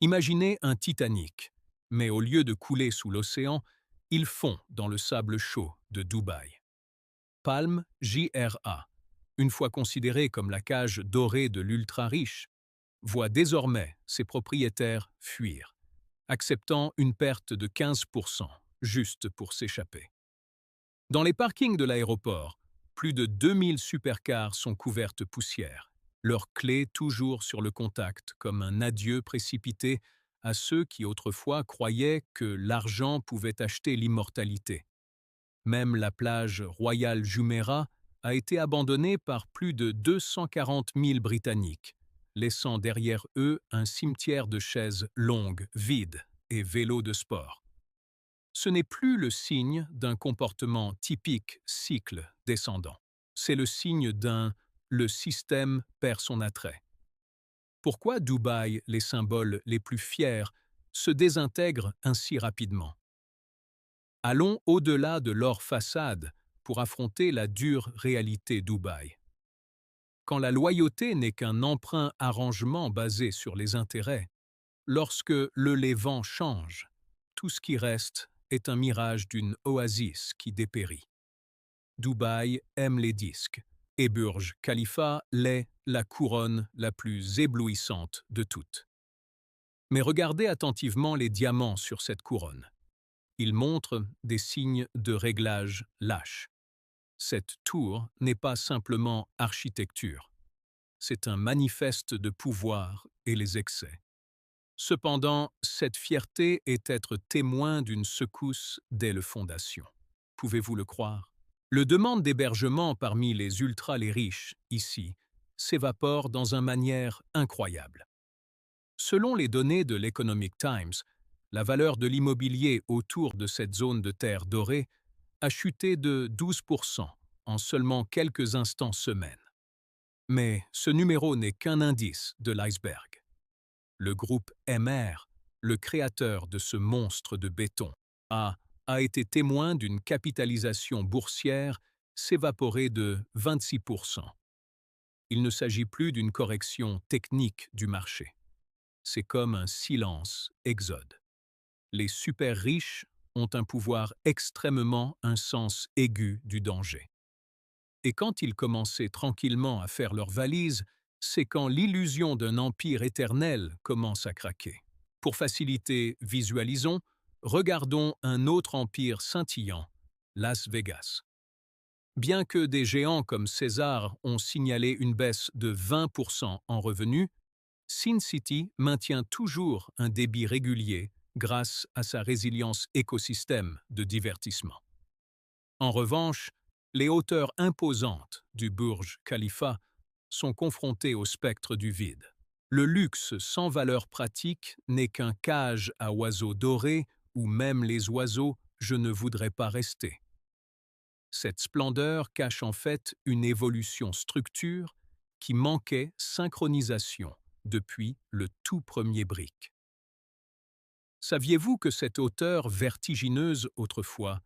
Imaginez un Titanic, mais au lieu de couler sous l'océan, il fond dans le sable chaud de Dubaï. Palm JRA, une fois considéré comme la cage dorée de l'ultra-riche, voit désormais ses propriétaires fuir, acceptant une perte de 15% juste pour s'échapper. Dans les parkings de l'aéroport, plus de 2000 supercars sont couvertes de poussière, leurs clés toujours sur le contact comme un adieu précipité à ceux qui autrefois croyaient que l'argent pouvait acheter l'immortalité. Même la plage Royal Jumeirah a été abandonnée par plus de 240 000 Britanniques, laissant derrière eux un cimetière de chaises longues, vides et vélos de sport. Ce n'est plus le signe d'un comportement typique cycle descendant. C'est le signe d'un le système perd son attrait. Pourquoi Dubaï, les symboles les plus fiers, se désintègrent ainsi rapidement? Allons au-delà de leur façade pour affronter la dure réalité Dubaï. Quand la loyauté n'est qu'un emprunt arrangement basé sur les intérêts, lorsque les vents changent, tout ce qui reste est un mirage d'une oasis qui dépérit. Dubaï aime les disques, et Burj Khalifa l'est la couronne la plus éblouissante de toutes. Mais regardez attentivement les diamants sur cette couronne. Ils montrent des signes de réglage lâche. Cette tour n'est pas simplement architecture, c'est un manifeste de pouvoir et les excès. Cependant, cette fierté est être témoin d'une secousse dès le fondation. Pouvez-vous le croire? Le demande d'hébergement parmi les les riches, ici, s'évapore dans une manière incroyable. Selon les données de l'Economic Times, la valeur de l'immobilier autour de cette zone de terre dorée a chuté de 12% en seulement quelques instants semaines. Mais ce numéro n'est qu'un indice de l'iceberg. Le groupe MR, le créateur de ce monstre de béton, a été témoin d'une capitalisation boursière s'évaporer de 26%. Il ne s'agit plus d'une correction technique du marché. C'est comme un silence exode. Les super riches ont un pouvoir extrêmement un sens aigu du danger. Et quand ils commençaient tranquillement à faire leurs valises, c'est quand l'illusion d'un empire éternel commence à craquer. Pour faciliter, visualisons, regardons un autre empire scintillant, Las Vegas. Bien que des géants comme César ont signalé une baisse de 20% en revenus, Sin City maintient toujours un débit régulier grâce à sa résilience écosystème de divertissement. En revanche, les hauteurs imposantes du Burj Khalifa sont confrontées au spectre du vide. Le luxe sans valeur pratique n'est qu'un cage à oiseaux dorés où même les oiseaux je ne voudrais pas rester. Cette splendeur cache en fait une évolution structure qui manquait synchronisation depuis le tout premier brick. Saviez-vous que cette hauteur vertigineuse autrefois,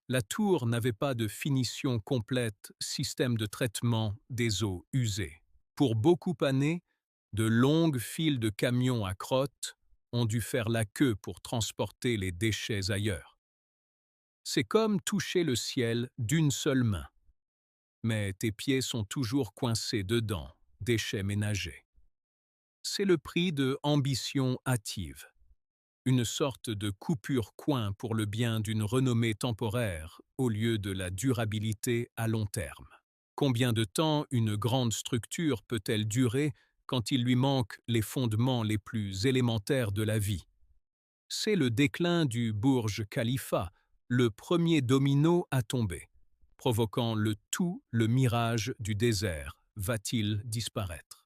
la tour n'avait pas de finition complète système de traitement des eaux usées? Pour beaucoup d'années, de longues files de camions à crottes ont dû faire la queue pour transporter les déchets ailleurs. C'est comme toucher le ciel d'une seule main. Mais tes pieds sont toujours coincés dedans, déchets ménagers. C'est le prix de ambition hâtive, une sorte de coupure-coin pour le bien d'une renommée temporaire au lieu de la durabilité à long terme. Combien de temps une grande structure peut-elle durer quand il lui manque les fondements les plus élémentaires de la vie? C'est le déclin du Burj Khalifa, le premier domino à tomber, provoquant le mirage du désert va-t-il disparaître?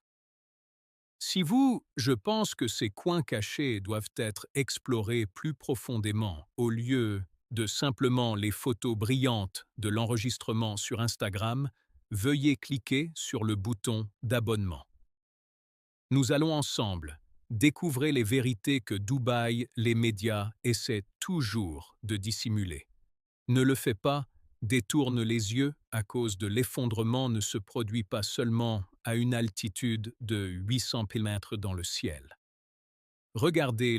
Je pense que ces coins cachés doivent être explorés plus profondément au lieu de simplement les photos brillantes de l'enregistrement sur Instagram, veuillez cliquer sur le bouton d'abonnement. Nous allons ensemble découvrir les vérités que Dubaï, les médias essaient toujours de dissimuler. Ne le fais pas, détourne les yeux à cause de l'effondrement ne se produit pas seulement à une altitude de 800 km dans le ciel. Regardez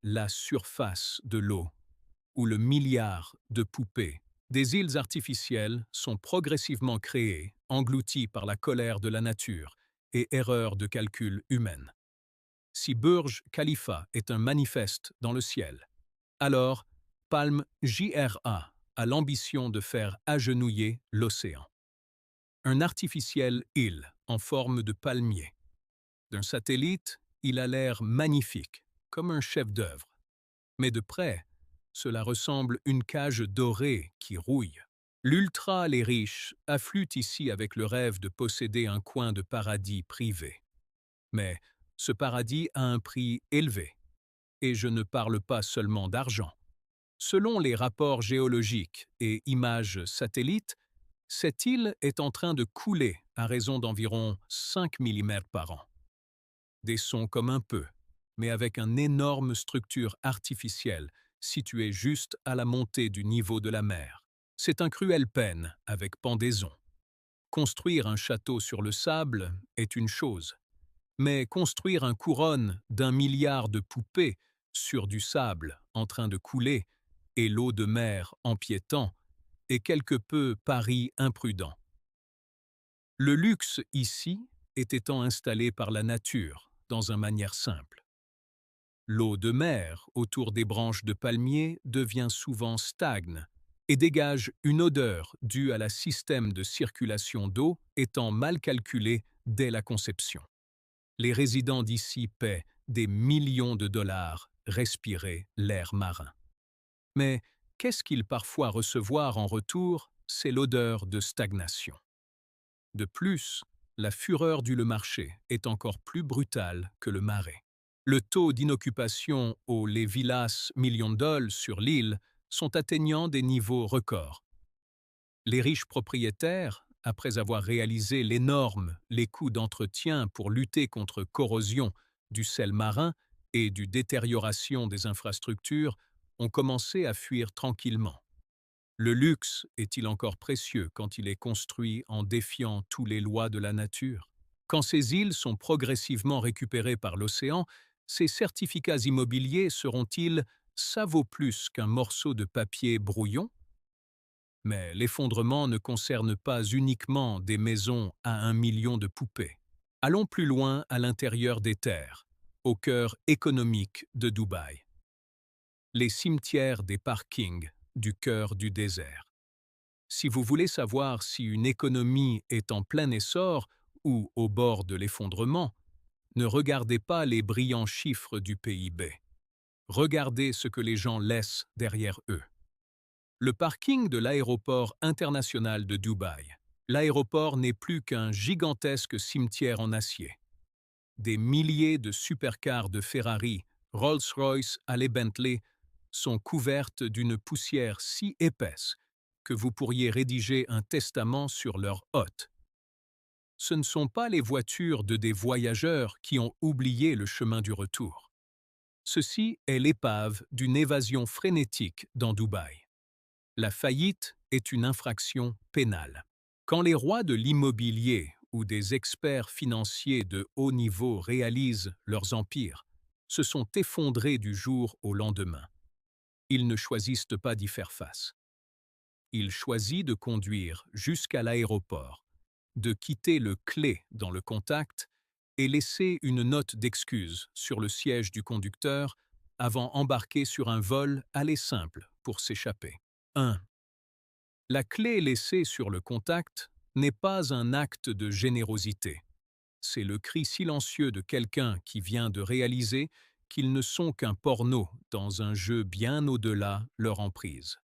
la surface de l'eau, où le milliard de poupées. Des îles artificielles sont progressivement créées, englouties par la colère de la nature et erreurs de calcul humaines. Si Burj Khalifa est un manifeste dans le ciel, alors Palm JRA a l'ambition de faire agenouiller l'océan. Un artificiel île en forme de palmier. D'un satellite, il a l'air magnifique, comme un chef-d'œuvre. Mais de près, cela ressemble une cage dorée qui rouille. L'ultra les riches affluent ici avec le rêve de posséder un coin de paradis privé. Mais ce paradis a un prix élevé. Et je ne parle pas seulement d'argent. Selon les rapports géologiques et images satellites, cette île est en train de couler à raison d'environ 5 mm par an. Des sons comme un peu, mais avec une énorme structure artificielle située juste à la montée du niveau de la mer. C'est un cruel peine avec pendaison. Construire un château sur le sable est une chose, mais construire un couronne d'1 milliard de poupées sur du sable en train de couler et l'eau de mer empiétant est quelque peu pari imprudent. Le luxe ici est étant installé par la nature dans une manière simple. L'eau de mer autour des branches de palmier devient souvent stagne et dégage une odeur due à la système de circulation d'eau étant mal calculé dès la conception. Les résidents d'ici paient des millions de dollars respirer l'air marin. Mais qu'est-ce qu'ils parfois recevoir en retour? C'est l'odeur de stagnation. De plus, la fureur du marché est encore plus brutale que le marais. Le taux d'inoccupation aux les villas millions de dollars sur l'île sont atteignant des niveaux records. Les riches propriétaires, après avoir réalisé les coûts d'entretien pour lutter contre corrosion du sel marin et du détérioration des infrastructures, ont commencé à fuir tranquillement. Le luxe est-il encore précieux quand il est construit en défiant toutes les lois de la nature? Quand ces îles sont progressivement récupérées par l'océan, ces certificats immobiliers seront-ils ça vaut plus qu'un morceau de papier brouillon? Mais l'effondrement ne concerne pas uniquement des maisons à 1 million de poupées. Allons plus loin à l'intérieur des terres, au cœur économique de Dubaï. Les cimetières des parkings du cœur du désert. Si vous voulez savoir si une économie est en plein essor ou au bord de l'effondrement, ne regardez pas les brillants chiffres du PIB. Regardez ce que les gens laissent derrière eux. Le parking de l'aéroport international de Dubaï. L'aéroport n'est plus qu'un gigantesque cimetière en acier. Des milliers de supercars de Ferrari, Rolls-Royce à les Bentley sont couvertes d'une poussière si épaisse que vous pourriez rédiger un testament sur leur hôte. Ce ne sont pas les voitures de des voyageurs qui ont oublié le chemin du retour. Ceci est l'épave d'une évasion frénétique dans Dubaï. La faillite est une infraction pénale. Quand les rois de l'immobilier ou des experts financiers de haut niveau réalisent leurs empires, se sont effondrés du jour au lendemain. Ils ne choisissent pas d'y faire face. Ils choisissent de conduire jusqu'à l'aéroport, de quitter le clé dans le contact et laisser une note d'excuse sur le siège du conducteur avant d'embarquer sur un vol aller simple pour s'échapper. 1. La clé laissée sur le contact n'est pas un acte de générosité. C'est le cri silencieux de quelqu'un qui vient de réaliser qu'ils ne sont qu'un porno dans un jeu bien au-delà leur emprise.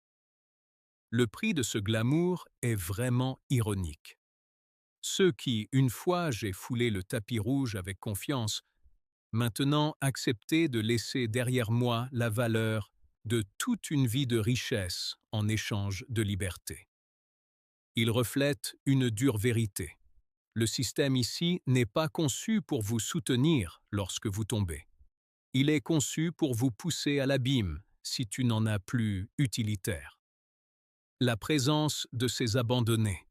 Le prix de ce glamour est vraiment ironique. Ceux qui, une fois j'ai foulé le tapis rouge avec confiance, maintenant acceptaient de laisser derrière moi la valeur de toute une vie de richesse en échange de liberté. Il reflète une dure vérité. Le système ici n'est pas conçu pour vous soutenir lorsque vous tombez. Il est conçu pour vous pousser à l'abîme si tu n'en as plus utilitaire. La présence de ces abandonnés,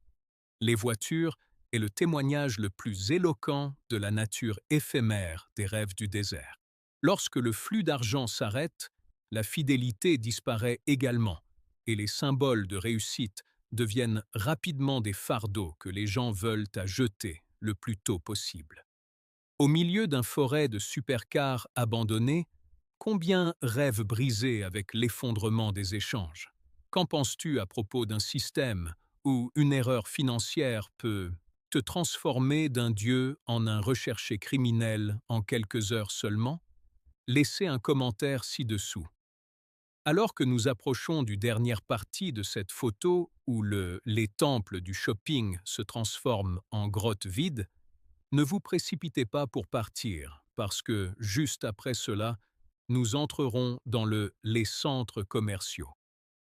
les voitures, est le témoignage le plus éloquent de la nature éphémère des rêves du désert. Lorsque le flux d'argent s'arrête, la fidélité disparaît également, et les symboles de réussite deviennent rapidement des fardeaux que les gens veulent à jeter le plus tôt possible. Au milieu d'un forêt de supercars abandonnés, combien rêvent brisés avec l'effondrement des échanges? Qu'en penses-tu à propos d'un système où une erreur financière peut te transformer d'un dieu en un recherché criminel en quelques heures seulement? Laissez un commentaire ci-dessous. Alors que nous approchons du dernière partie de cette photo où les temples du shopping se transforment en grottes vides, ne vous précipitez pas pour partir, parce que, juste après cela, nous entrerons dans les centres commerciaux,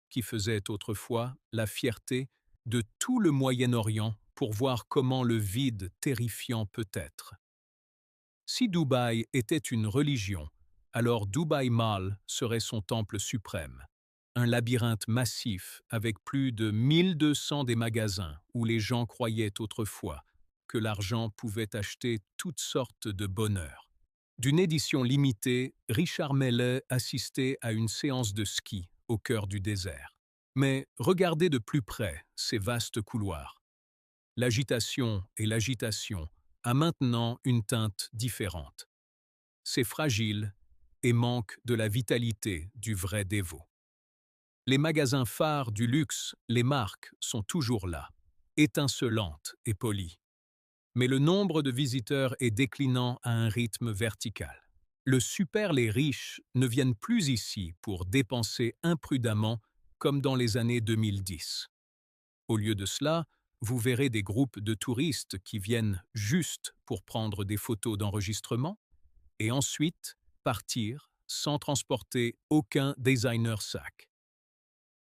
qui faisaient autrefois la fierté de tout le Moyen-Orient pour voir comment le vide terrifiant peut être. Si Dubaï était une religion, alors Dubai Mall serait son temple suprême. Un labyrinthe massif avec plus de 1200 des magasins où les gens croyaient autrefois que l'argent pouvait acheter toutes sortes de bonheur. D'une édition limitée, Richard Mele assistait à une séance de ski au cœur du désert. Mais regardez de plus près ces vastes couloirs. L'agitation a maintenant une teinte différente. C'est fragile et manque de la vitalité du vrai dévot. Les magasins phares du luxe, les marques, sont toujours là, étincelantes et polies. Mais le nombre de visiteurs est déclinant à un rythme vertical. Le super les riches ne viennent plus ici pour dépenser imprudemment comme dans les années 2010. Au lieu de cela, vous verrez des groupes de touristes qui viennent juste pour prendre des photos d'enregistrement et ensuite partir sans transporter aucun designer sac.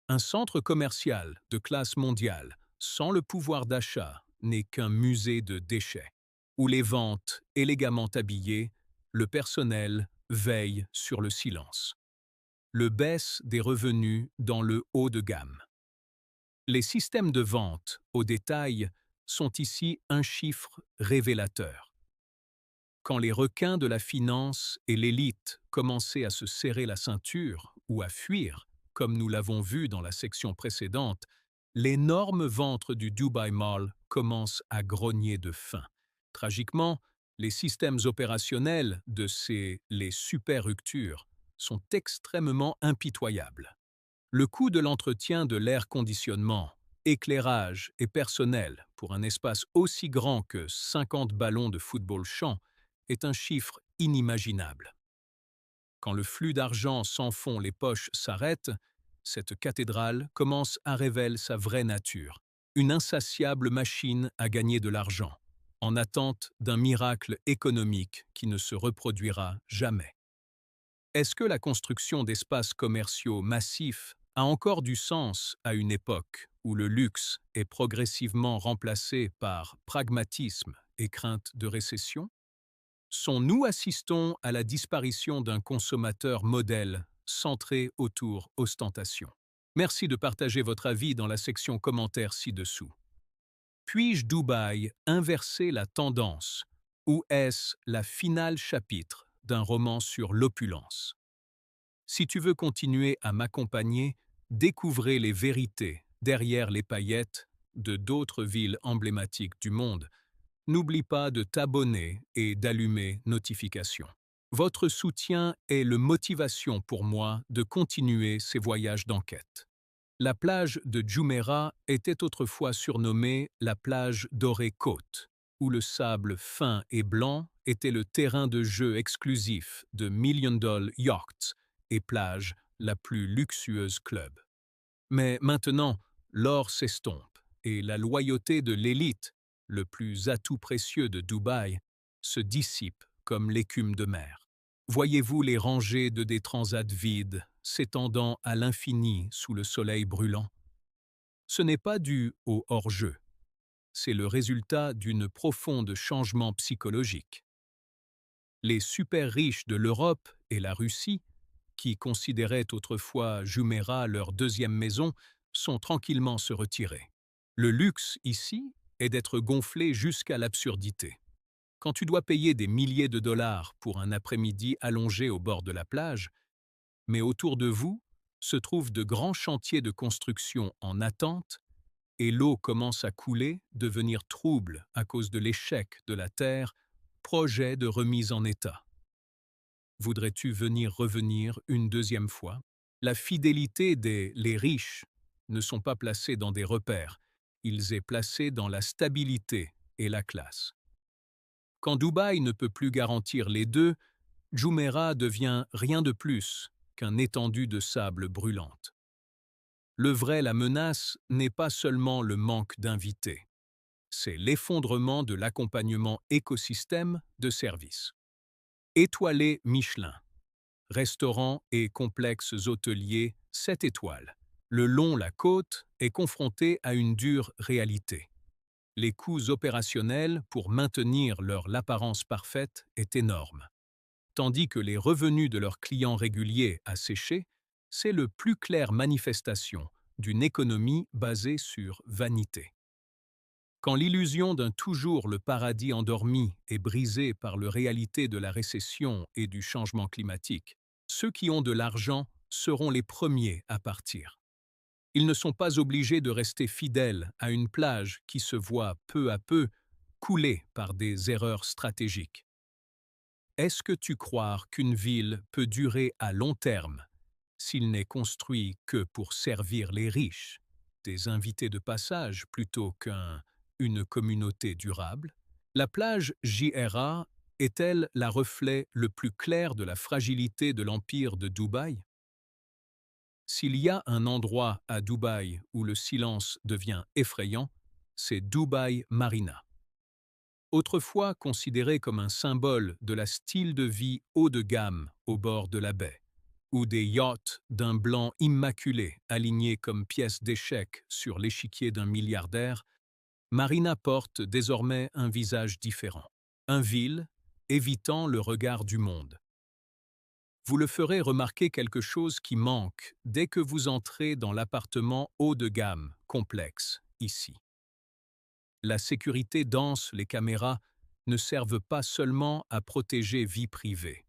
Un centre commercial de classe mondiale sans le pouvoir d'achat n'est qu'un musée de déchets, où les ventes élégamment habillées, le personnel veille sur le silence. Le baisse des revenus dans le haut de gamme. Les systèmes de vente au détail sont ici un chiffre révélateur. Quand les requins de la finance et l'élite commençaient à se serrer la ceinture ou à fuir, comme nous l'avons vu dans la section précédente, l'énorme ventre du Dubai Mall commence à grogner de faim. Tragiquement, les systèmes opérationnels de les super ruptures sont extrêmement impitoyables. Le coût de l'entretien de l'air-conditionnement, éclairage et personnel pour un espace aussi grand que 50 ballons de football champ est un chiffre inimaginable. Quand le flux d'argent sans fond les poches s'arrête, cette cathédrale commence à révéler sa vraie nature, une insatiable machine à gagner de l'argent, en attente d'un miracle économique qui ne se reproduira jamais. Est-ce que la construction d'espaces commerciaux massifs a encore du sens à une époque où le luxe est progressivement remplacé par pragmatisme et crainte de récession? Nous assistons à la disparition d'un consommateur modèle centré autour ostentation. Merci de partager votre avis dans la section commentaires ci-dessous. Puis-je Dubaï inverser la tendance ou est-ce la finale chapitre d'un roman sur l'opulence? Si tu veux continuer à m'accompagner, découvrez les vérités derrière les paillettes de d'autres villes emblématiques du monde. N'oublie pas de t'abonner et d'allumer notifications. Votre soutien est la motivation pour moi de continuer ces voyages d'enquête. La plage de Jumeirah était autrefois surnommée la plage dorée côte, où le sable fin et blanc était le terrain de jeu exclusif de Million Dollar Yachts et plage la plus luxueuse club. Mais maintenant, l'or s'estompe et la loyauté de l'élite, le plus atout précieux de Dubaï, se dissipe comme l'écume de mer. Voyez-vous les rangées de des transats vides s'étendant à l'infini sous le soleil brûlant? Ce n'est pas dû au hors-jeu, c'est le résultat d'une profonde changement psychologique. Les super riches de l'Europe et la Russie, qui considéraient autrefois Jumeirah leur deuxième maison, sont tranquillement se retirer. Le luxe ici est d'être gonflé jusqu'à l'absurdité. Quand tu dois payer des milliers de dollars pour un après-midi allongé au bord de la plage, mais autour de vous se trouvent de grands chantiers de construction en attente et l'eau commence à couler, devenir trouble à cause de l'échec de la Terre, projet de remise en état. Voudrais-tu revenir une deuxième fois? La fidélité des les riches ne sont pas placés dans des repères, ils est placés dans la stabilité et la classe. Quand Dubaï ne peut plus garantir les deux, Jumeirah devient rien de plus qu'un étendu de sable brûlante. La menace n'est pas seulement le manque d'invités, c'est l'effondrement de l'accompagnement écosystème de services. Étoilé Michelin, restaurants et complexes hôteliers 7 étoiles. Le long la côte est confronté à une dure réalité. Les coûts opérationnels pour maintenir l'apparence parfaite est énorme. Tandis que les revenus de leurs clients réguliers a séché, c'est le plus claire manifestation d'une économie basée sur vanité. Quand l'illusion d'un toujours le paradis endormi est brisée par la réalité de la récession et du changement climatique, ceux qui ont de l'argent seront les premiers à partir. Ils ne sont pas obligés de rester fidèles à une plage qui se voit peu à peu couler par des erreurs stratégiques. Est-ce que tu crois qu'une ville peut durer à long terme s'il n'est construit que pour servir les riches, des invités de passage plutôt qu'une communauté durable? La plage JRA est-elle la reflet le plus clair de la fragilité de l'empire de Dubaï? S'il y a un endroit à Dubaï où le silence devient effrayant, c'est Dubaï Marina. Autrefois considéré comme un symbole de la style de vie haut de gamme au bord de la baie, ou des yachts d'un blanc immaculé alignés comme pièces d'échecs sur l'échiquier d'un milliardaire, Marina porte désormais un visage différent, un vil, évitant le regard du monde. Vous le ferez remarquer quelque chose qui manque dès que vous entrez dans l'appartement haut de gamme, complexe, ici. La sécurité dense, les caméras, ne servent pas seulement à protéger vie privée.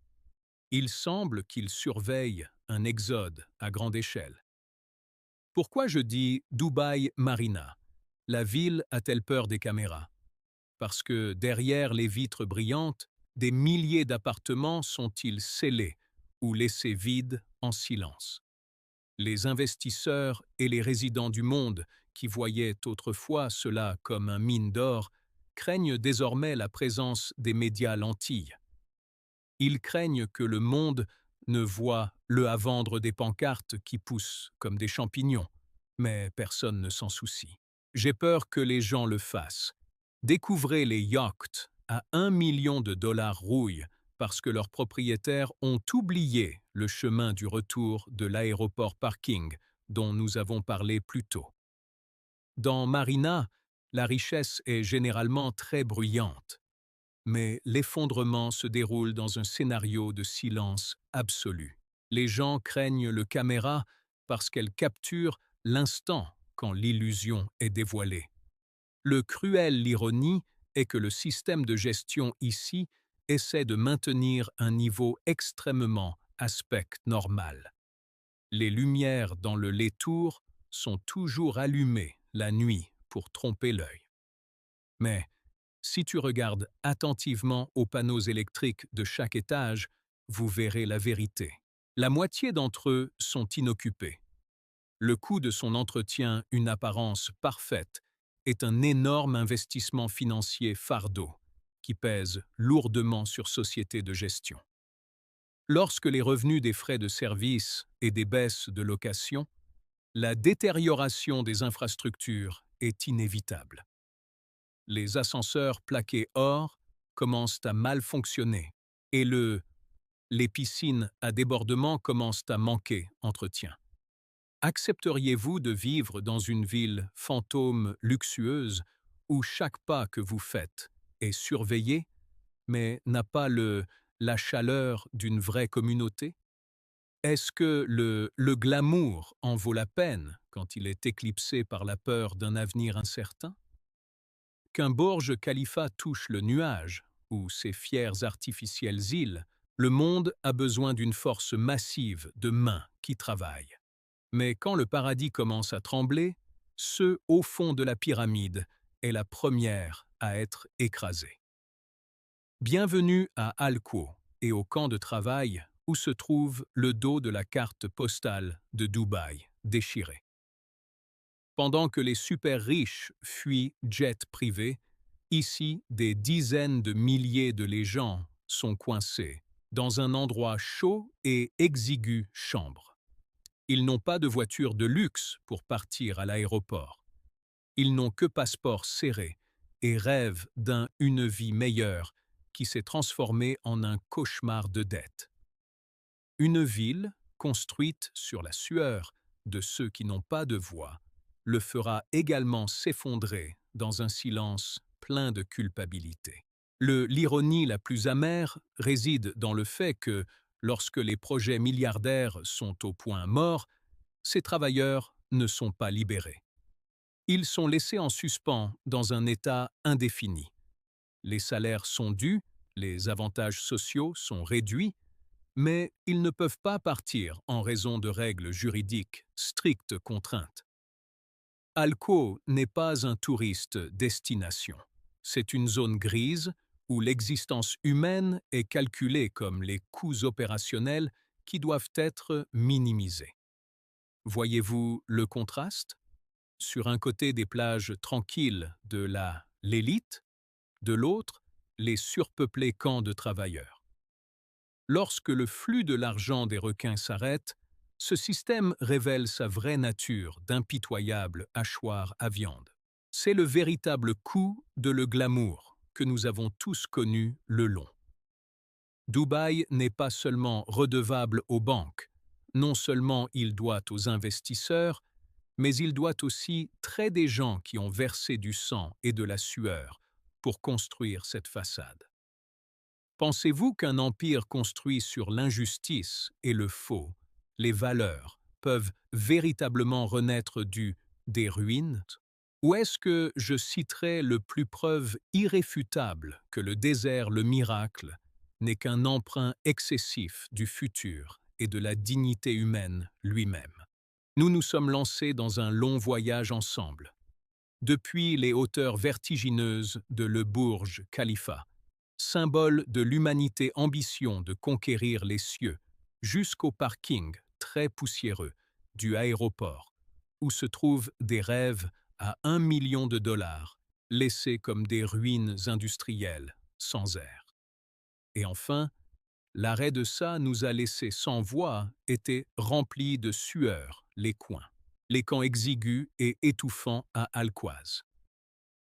Il semble qu'ils surveillent un exode à grande échelle. Pourquoi je dis Dubaï Marina? La ville a-t-elle peur des caméras? Parce que derrière les vitres brillantes, des milliers d'appartements sont-ils scellés ou laissés vides en silence? Les investisseurs et les résidents du monde, qui voyaient autrefois cela comme un mine d'or, craignent désormais la présence des médias lentilles. Ils craignent que le monde ne voie le à vendre des pancartes qui poussent comme des champignons, mais personne ne s'en soucie. J'ai peur que les gens le fassent. Découvrez les yachts à 1 million de dollars rouille parce que leurs propriétaires ont oublié le chemin du retour de l'aéroport parking dont nous avons parlé plus tôt. Dans Marina, la richesse est généralement très bruyante, mais l'effondrement se déroule dans un scénario de silence absolu. Les gens craignent le caméra parce qu'elle capture l'instant quand l'illusion est dévoilée. L'ironie est que le système de gestion ici essaie de maintenir un niveau extrêmement aspect normal. Les lumières dans le lait-tour sont toujours allumées la nuit pour tromper l'œil. Mais si tu regardes attentivement aux panneaux électriques de chaque étage, vous verrez la vérité. La moitié d'entre eux sont inoccupés. Le coût de son entretien, une apparence parfaite, est un énorme investissement financier fardeau qui pèse lourdement sur sociétés de gestion. Lorsque les revenus des frais de service et des baisses de location, la détérioration des infrastructures est inévitable. Les ascenseurs plaqués or commencent à mal fonctionner et les piscines à débordement commencent à manquer entretien. Accepteriez-vous de vivre dans une ville fantôme luxueuse où chaque pas que vous faites est surveillé, mais n'a pas la chaleur d'une vraie communauté? Est-ce que le glamour en vaut la peine quand il est éclipsé par la peur d'un avenir incertain? Qu'un Burj Khalifa touche le nuage ou ses fières artificielles îles, le monde a besoin d'une force massive de mains qui travaillent. Mais quand le paradis commence à trembler, ce au fond de la pyramide est la première à être écrasée. Bienvenue à Alquo et au camp de travail où se trouve le dos de la carte postale de Dubaï déchirée. Pendant que les super riches fuient jets privés, ici des dizaines de milliers de gens sont coincés dans un endroit chaud et exigu chambre. Ils n'ont pas de voiture de luxe pour partir à l'aéroport. Ils n'ont que passeport serré et rêvent d'une vie meilleure qui s'est transformée en un cauchemar de dette. Une ville construite sur la sueur de ceux qui n'ont pas de voix le fera également s'effondrer dans un silence plein de culpabilité. L'ironie la plus amère réside dans le fait que, lorsque les projets milliardaires sont au point mort, ces travailleurs ne sont pas libérés. Ils sont laissés en suspens dans un état indéfini. Les salaires sont dus, les avantages sociaux sont réduits, mais ils ne peuvent pas partir en raison de règles juridiques strictes contraintes. Alco n'est pas un touriste destination. C'est une zone grise où l'existence humaine est calculée comme les coûts opérationnels qui doivent être minimisés. Voyez-vous le contraste? Sur un côté des plages tranquilles de l'élite, de l'autre, les surpeuplés camps de travailleurs. Lorsque le flux de l'argent des requins s'arrête, ce système révèle sa vraie nature d'impitoyable hachoir à viande. C'est le véritable coût de le glamour que nous avons tous connu le long. Dubaï n'est pas seulement redevable aux banques, non seulement il doit aux investisseurs, mais il doit aussi très des gens qui ont versé du sang et de la sueur pour construire cette façade. Pensez-vous qu'un empire construit sur l'injustice et le faux, les valeurs, peuvent véritablement renaître des ruines? Ou est-ce que je citerai le plus preuve irréfutable que le désert, le miracle, n'est qu'un emprunt excessif du futur et de la dignité humaine lui-même? Nous nous sommes lancés dans un long voyage ensemble. Depuis les hauteurs vertigineuses de le Burj Khalifa, symbole de l'humanité ambition de conquérir les cieux, jusqu'au parking très poussiéreux du aéroport, où se trouvent des rêves à 1 million de dollars, laissés comme des ruines industrielles, sans air. Et enfin, l'arrêt de ça nous a laissés sans voix étaient remplis de sueur les coins, les camps exigus et étouffants à Alquoise.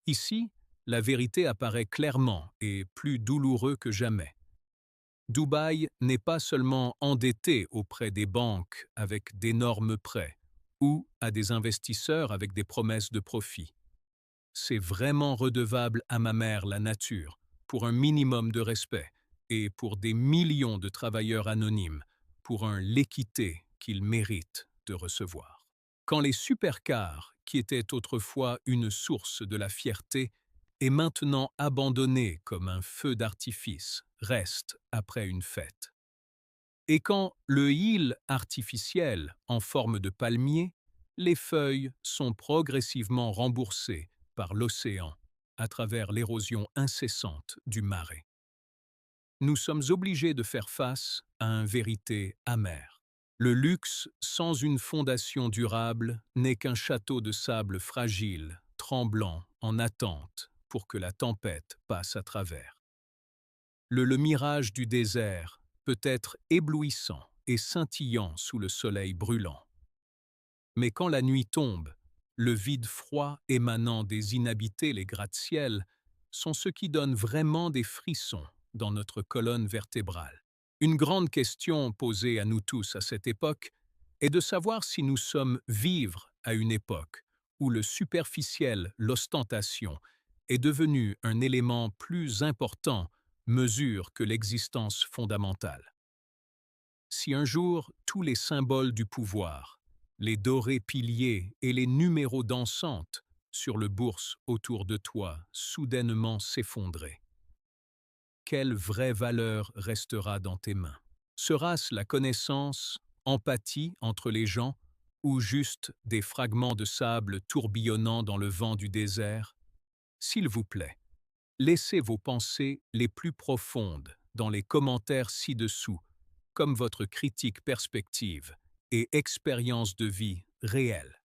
Ici, la vérité apparaît clairement et plus douloureux que jamais. Dubaï n'est pas seulement endetté auprès des banques avec d'énormes prêts ou à des investisseurs avec des promesses de profit. C'est vraiment redevable à ma mère la nature pour un minimum de respect et pour des millions de travailleurs anonymes pour l'équité qu'ils méritent de recevoir. Quand les supercars, qui étaient autrefois une source de la fierté, est maintenant abandonné comme un feu d'artifice reste après une fête. Et quand le île artificiel en forme de palmier, les feuilles sont progressivement remboursées par l'océan à travers l'érosion incessante du marais. Nous sommes obligés de faire face à une vérité amère. Le luxe sans une fondation durable n'est qu'un château de sable fragile, tremblant en attente pour que la tempête passe à travers. Le mirage du désert peut être éblouissant et scintillant sous le soleil brûlant. Mais quand la nuit tombe, le vide froid émanant des inhabités, les gratte-ciels, sont ce qui donne vraiment des frissons dans notre colonne vertébrale. Une grande question posée à nous tous à cette époque est de savoir si nous sommes vivre à une époque où le superficiel, l'ostentation, est devenu un élément plus important mesure que l'existence fondamentale. Si un jour tous les symboles du pouvoir, les dorés piliers et les numéros dansantes sur le bourse autour de toi soudainement s'effondraient, quelle vraie valeur restera dans tes mains? Sera-ce la connaissance, empathie entre les gens, ou juste des fragments de sable tourbillonnant dans le vent du désert? S'il vous plaît, laissez vos pensées les plus profondes dans les commentaires ci-dessous, comme votre critique perspective et expérience de vie réelle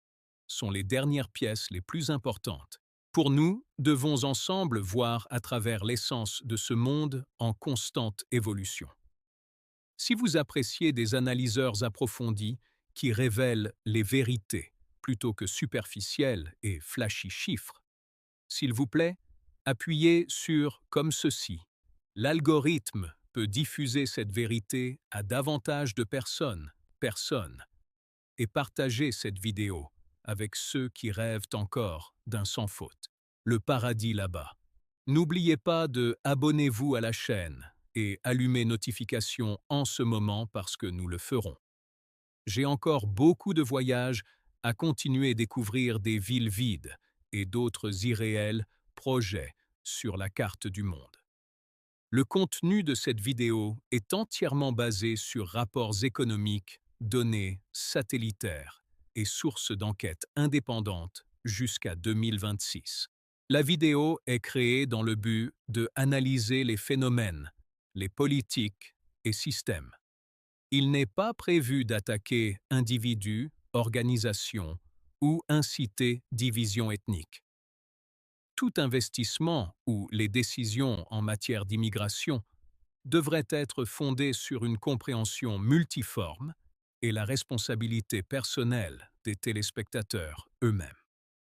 sont les dernières pièces les plus importantes. Pour nous, devons ensemble voir à travers l'essence de ce monde en constante évolution. Si vous appréciez des analyseurs approfondis qui révèlent les vérités plutôt que superficielles et flashy chiffres, s'il vous plaît, appuyez sur comme ceci. L'algorithme peut diffuser cette vérité à davantage de personnes, et partager cette vidéo avec ceux qui rêvent encore d'un sans faute. Le paradis là-bas. N'oubliez pas de abonnez-vous à la chaîne et allumez notifications en ce moment parce que nous le ferons. J'ai encore beaucoup de voyages à continuer découvrir des villes vides et d'autres irréels projets sur la carte du monde. Le contenu de cette vidéo est entièrement basé sur rapports économiques, données satellitaires et sources d'enquêtes indépendantes jusqu'à 2026. La vidéo est créée dans le but de analyser les phénomènes, les politiques et systèmes. Il n'est pas prévu d'attaquer individus, organisations ou inciter division ethnique. Tout investissement ou les décisions en matière d'immigration devraient être fondées sur une compréhension multiforme et la responsabilité personnelle des téléspectateurs eux-mêmes.